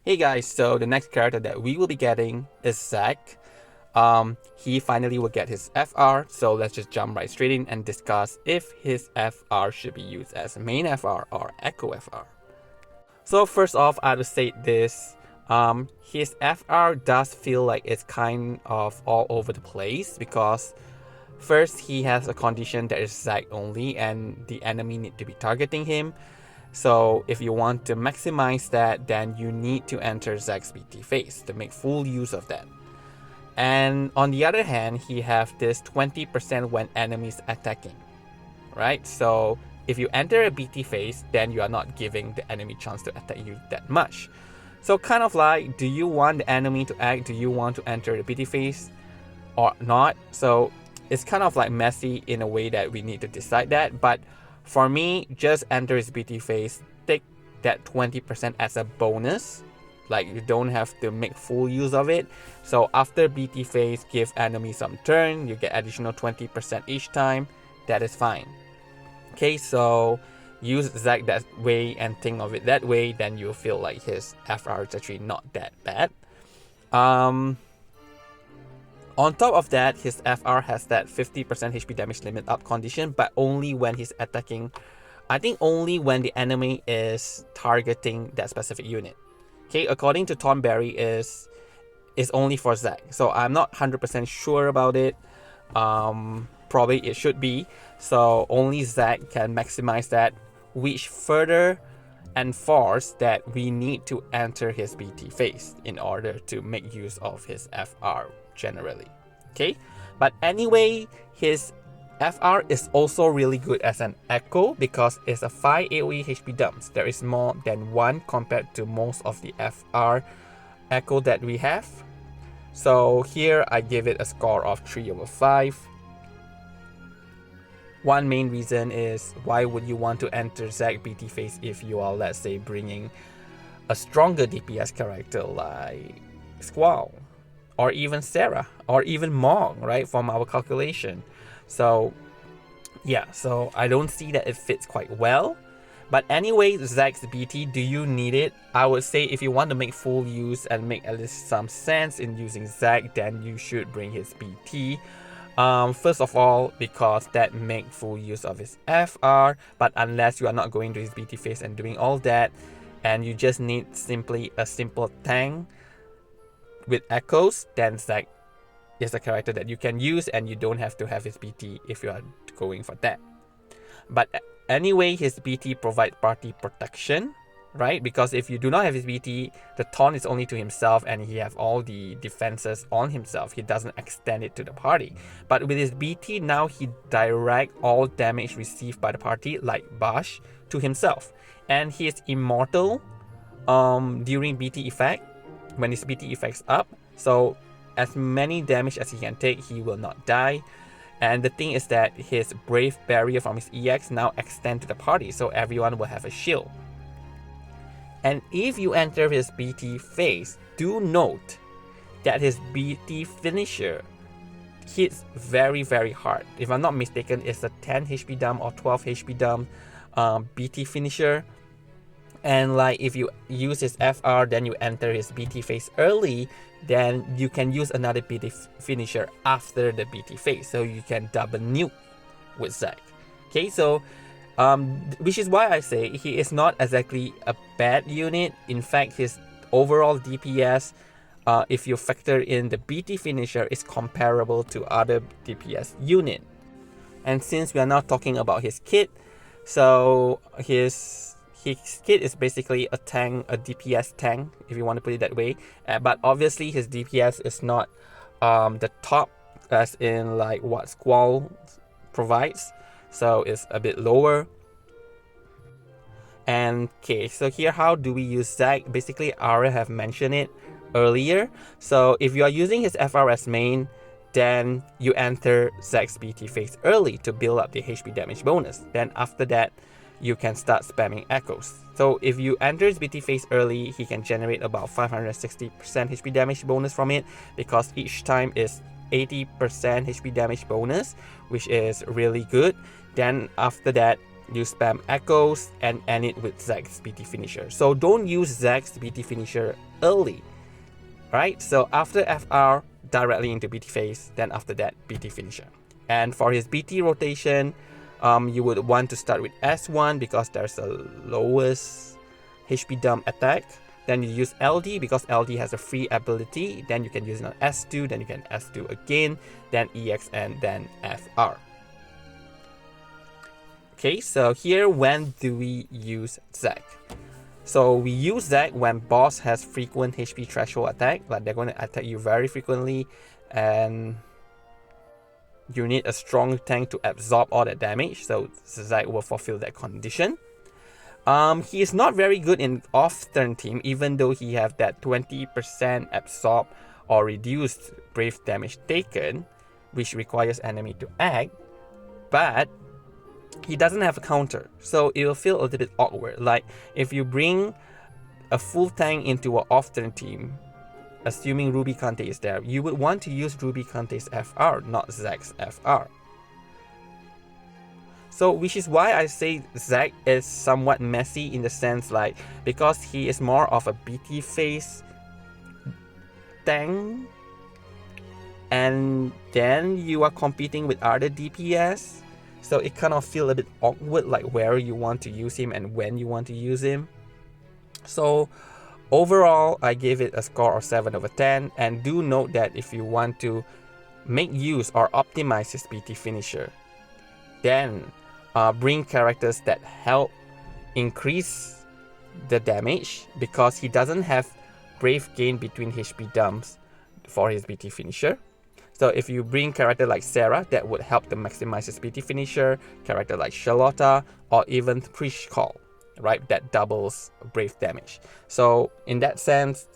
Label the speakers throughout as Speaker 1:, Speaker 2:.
Speaker 1: Hey guys, so the next character that we will be getting is Zack. He finally will get his FR, so let's just jump right straight in and discuss if his FR should be used as main FR or Echo FR. So first off, I would say this, his FR does feel like it's kind of all over the place because first he has a condition that is Zack only and the enemy need to be targeting him. So if you want to maximize that, then you need to enter Zack's BT phase to make full use of that. And on the other hand, he have this 20% when enemies attacking, right? So if you enter a BT phase, then you are not giving the enemy chance to attack you that much. So kind of like, do you want the enemy to act? Do you want to enter the BT phase or not? So it's kind of like messy in a way that we need to decide that. But for me, just enter his BT phase, take that 20% as a bonus. Like you don't have to make full use of it. So after BT phase, give enemy some turn, you get additional 20% each time. That is fine. Okay, so use Zack that way and think of it that way, then you'll feel like his FR is actually not that bad. On top of that, his FR has that 50% HP damage limit up condition, but only when he's attacking. I think only when the enemy is targeting that specific unit. Okay, according to Thornberry, is only for Zack. So I'm not 100% sure about it. Probably it should be. So only Zack can maximize that, which further enforce that we need to enter his BT phase in order to make use of his FR generally. Okay, but anyway, his FR is also really good as an Echo because it's a 5 AoE HP dumps. There is more than one compared to most of the FR Echo that we have. So here I give it a score of 3/5. One main reason is, why would you want to enter Zack BT phase if you are, let's say, bringing a stronger DPS character like Squall, or even Sarah, or even Mong, right, from our calculation. So yeah, so I don't see that it fits quite well. But anyway, Zack's BT, do you need it? I would say if you want to make full use and make at least some sense in using Zack, then you should bring his BT. First of all, because that make full use of his FR, but unless you are not going to his BT phase and doing all that, and you just need simply a simple tank with echoes, then Zack is the character that you can use and you don't have to have his BT if you are going for that. But anyway, his BT provides party protection, right? Because if you do not have his BT, the taunt is only to himself and he have all the defenses on himself. He doesn't extend it to the party. But with his BT, now he direct all damage received by the party, like Bash, to himself. And he is immortal during BT effect, when his BT effect's up. So as many damage as he can take, he will not die. And the thing is that his Brave Barrier from his EX now extend to the party, so everyone will have a shield. And if you enter his BT phase, do note that his BT finisher hits very, very hard. If I'm not mistaken, it's a 10 HP dump or 12 HP dump BT finisher. And like if you use his FR, then you enter his BT phase early, then you can use another BT finisher after the BT phase. So you can double nuke with Zack. Okay, so which is why I say he is not exactly a bad unit. In fact, his overall DPS, if you factor in the BT finisher, is comparable to other DPS unit. And since we are now talking about his kit, so his kit is basically a tank, a DPS tank, if you want to put it that way. But obviously his DPS is not the top, as in like what Squall provides. So it's a bit lower. And okay, so here how do we use Zack? Basically, Ara have mentioned it earlier. So if you are using his FRS main, then you enter Zack's BT phase early to build up the HP damage bonus. Then after that, you can start spamming echoes. So if you enter his BT phase early, he can generate about 560% HP damage bonus from it, because each time is 80% HP damage bonus, which is really good. Then after that, you spam echoes and end it with Zack's BT finisher. So don't use Zack's BT finisher early, right? So after FR, directly into BT phase, then after that, BT finisher. And for his BT rotation, you would want to start with S1 because there's the lowest HP dump attack. Then you use LD because LD has a free ability. Then you can use it on S2, then you can S2 again, then EX, and then FR. Okay, so here, when do we use Zack? So we use Zack when boss has frequent HP threshold attack, like they're going to attack you very frequently, and you need a strong tank to absorb all that damage, so Zack will fulfill that condition. He is not very good in off-turn team, even though he have that 20% absorb or reduced brave damage taken, which requires enemy to act, but he doesn't have a counter, so it will feel a little bit awkward. Like if you bring a full tank into an off-turn team, assuming Ruby Kante is there, you would want to use Ruby Kante's FR, not Zack's FR. So which is why I say Zack is somewhat messy in the sense, like, because he is more of a BT phase tank, and then you are competing with other DPS, so it kind of feel a bit awkward, like where you want to use him and when you want to use him. So overall, I gave it a score of 7 over 10, and do note that if you want to make use or optimize his BT finisher, then bring characters that help increase the damage, because he doesn't have brave gain between HP dumps for his BT finisher. So if you bring character like Sarah, that would help to maximize his BT finisher, character like Charlotta, or even Prish Call, right, that doubles brave damage. So in that sense,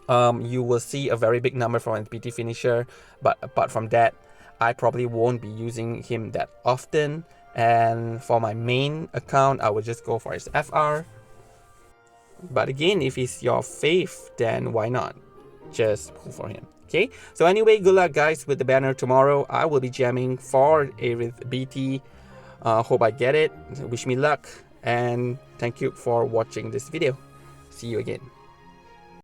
Speaker 1: you will see a very big number from his BT finisher, but apart from that, I probably won't be using him that often. And for my main account, I would just go for his FR. But again, if he's your fave, then why not? Just pull for him. Okay, so anyway, good luck guys with the banner tomorrow. I will be jamming for Aerith BT. Hope I get it. Wish me luck, and thank you for watching this video. See you again.